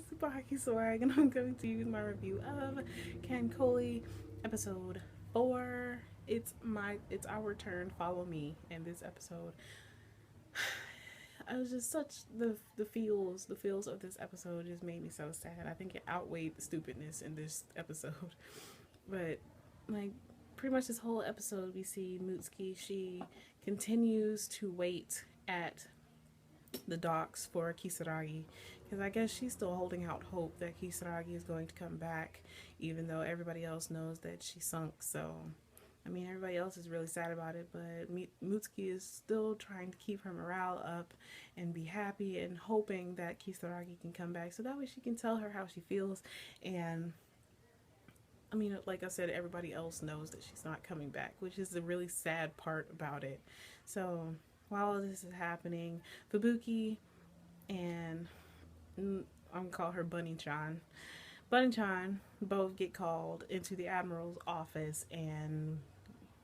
is TsubakiSwagg, and I'm going to use my review of KanColle episode 4. It's our turn. Follow me. And this episode, I was just such the feels of this episode just made me so sad. I think it outweighed the stupidness in this episode. But like pretty much this whole episode, we see Mutsuki. She continues to wait at the docks for Kisaragi, because I guess she's still holding out hope that Kisaragi is going to come back, even though everybody else knows that she sunk. So I mean, everybody else is really sad about it, but Mutsuki is still trying to keep her morale up and be happy and hoping that Kisaragi can come back so that way she can tell her how she feels. And I mean, like I said, everybody else knows that she's not coming back, which is the really sad part about it. So while this is happening, Fubuki and I'm gonna call her Bunny-chan both get called into the Admiral's office, and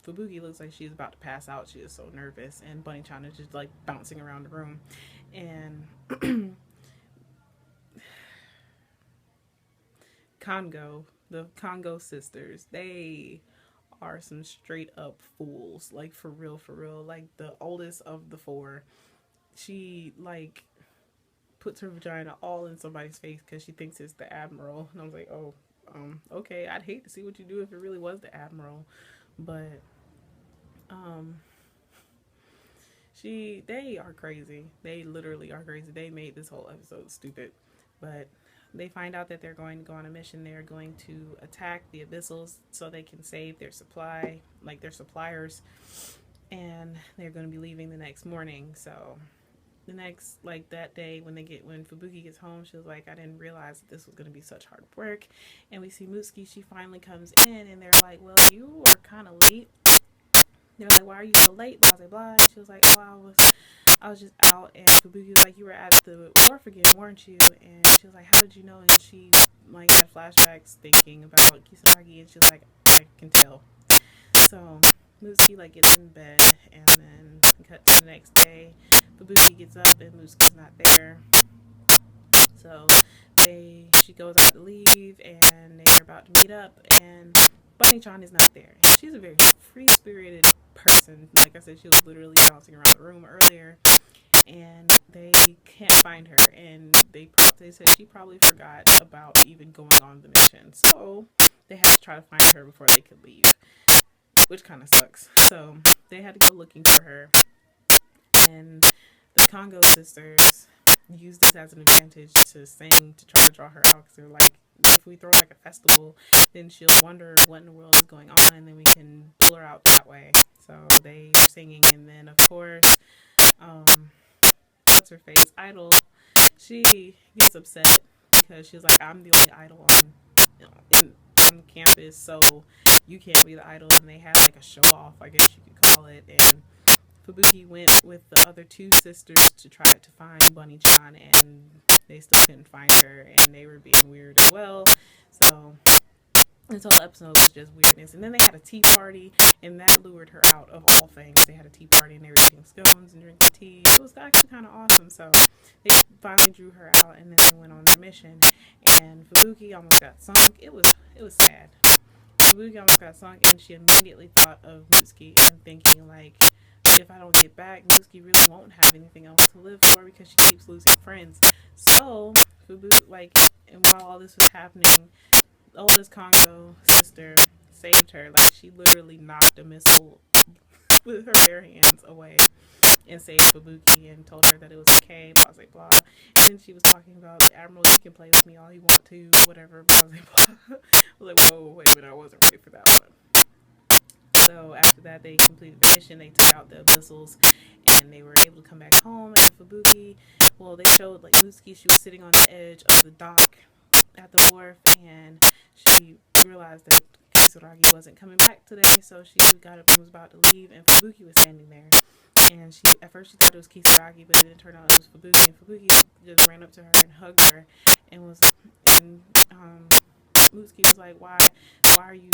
Fubuki looks like she's about to pass out. She is so nervous, and Bunny-chan is just like bouncing around the room. And the Congo sisters, they are some straight up fools. Like for real, for real. Like the oldest of the four, she like puts her vagina all in somebody's face because she thinks it's the Admiral. And I was like, oh, okay, I'd hate to see what you do if it really was the Admiral. But they are crazy. They literally are crazy. They made this whole episode stupid. But they find out that they're going to go on a mission. They're going to attack the Abyssals so they can save their supply, like their suppliers, and they're going to be leaving the next morning. So the next, like that day when Fubuki gets home, she was like, I didn't realize that this was going to be such hard work. And we see Mutsuki. She finally comes in, and they're like, well, you are kind of late. They're like, why are you so late? Blah, blah, blah. And she was like, oh, I was just out. And Fubuki was like, you were at the wharf again, weren't you? And she was like, how did you know? And she like had flashbacks thinking about Kisaragi, and she was like, I can tell. So Mutsuki like gets in bed, and then we cut to the next day. Fubuki gets up, and Mutsuki's not there. So she goes out to leave, and they're about to meet up, and Bunny-chan is not there. She's a very free-spirited person. Like I said, she was literally bouncing around the room earlier, and they can't find her. And they said she probably forgot about even going on the mission. So they had to try to find her before they could leave, which kind of sucks. So they had to go looking for her, and the Congo sisters used this as an advantage to sing, to try to draw her out, because they're like, if we throw like a festival, then she'll wonder what in the world is going on, and then we can pull her out that way. So they were singing, and then of course, what's her face, Idol, she gets upset because she's like, I'm the only idol on campus, so you can't be the idol. And they had like a show off, I guess you could call it. And Fubuki went with the other two sisters to try to find Bunny-chan, and they still couldn't find her, and they were being weird as well. So this whole episode was just weirdness. And then they had a tea party, and that lured her out of all things. They had a tea party, and they were eating scones and drinking tea. It was actually kind of awesome. So they finally drew her out, and then they went on their mission. And Fubuki almost got sunk. It was sad. Fubuki almost got sunk, and she immediately thought of Mutsuki and thinking like, if I don't get back, Mutsuki really won't have anything else to live for because she keeps losing friends. So Fubuki, like, and while all this was happening, the oldest Congo sister saved her. Like, she literally knocked a missile with her bare hands away and saved Fubuki and told her that it was okay, blah, blah, blah. And then she was talking about, Admiral, you can play with me all you want to, whatever, blah, blah, blah. I was like, whoa, wait a minute, I wasn't ready for that one. So after that, they completed the mission. They took out the Abyssals, and they were able to come back home. And Fubuki, well, they showed like Mutsuki, she was sitting on the edge of the dock at the wharf, and she realized that Kisaragi wasn't coming back today. So she got up and was about to leave, and Fubuki was standing there. And at first she thought it was Kisaragi, but it didn't turn out it was Fubuki. And Fubuki just ran up to her and hugged her, and Mutsuki was like, why are you,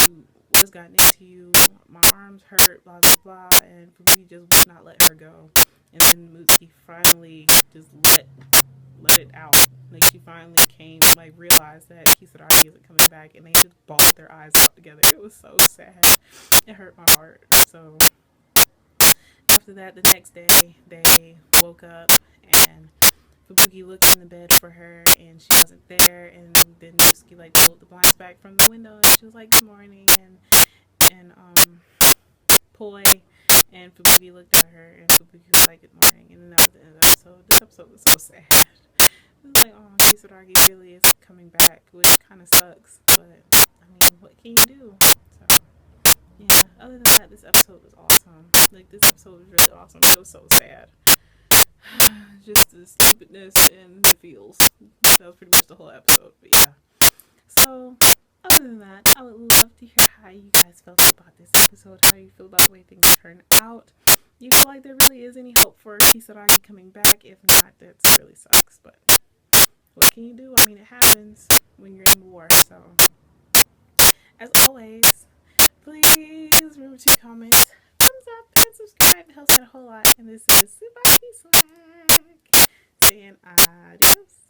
what's gotten into you? My arms hurt, blah, blah, blah. And Fubuki just would not let her go. And then Mutsuki finally just let it out. Like, she finally realized that Kisaragi isn't coming back, and they just bawled their eyes out together. It was so sad. It hurt my heart. So after that, the next day, they woke up, and Fubuki looked in the bed for her, and she wasn't there. And then Mutsuki pulled the blinds back from the window, and she was like, "Good morning," and Poi and Fubuki looked at her, and Fubuki was like, "Good morning," and then that was the end of the episode. This episode was so sad. It was like, oh, Kisaragi really is coming back, which kind of sucks, but I mean, what can you do? So yeah, other than that, this episode was awesome. This episode was really awesome. It was so sad. Just the stupidness and the feels. That was pretty much the whole episode, but yeah. So other than that, I would love to hear how you guys felt about this episode, how you feel about the way things turn out. Do you feel like there really is any hope for Kisaragi coming back? If not, that really sucks, but what can you do? I mean, it happens when you're in war. So as always, please remember to comment, thumbs up, and subscribe. It helps out a whole lot. And this is TsubakiSwagg saying adios.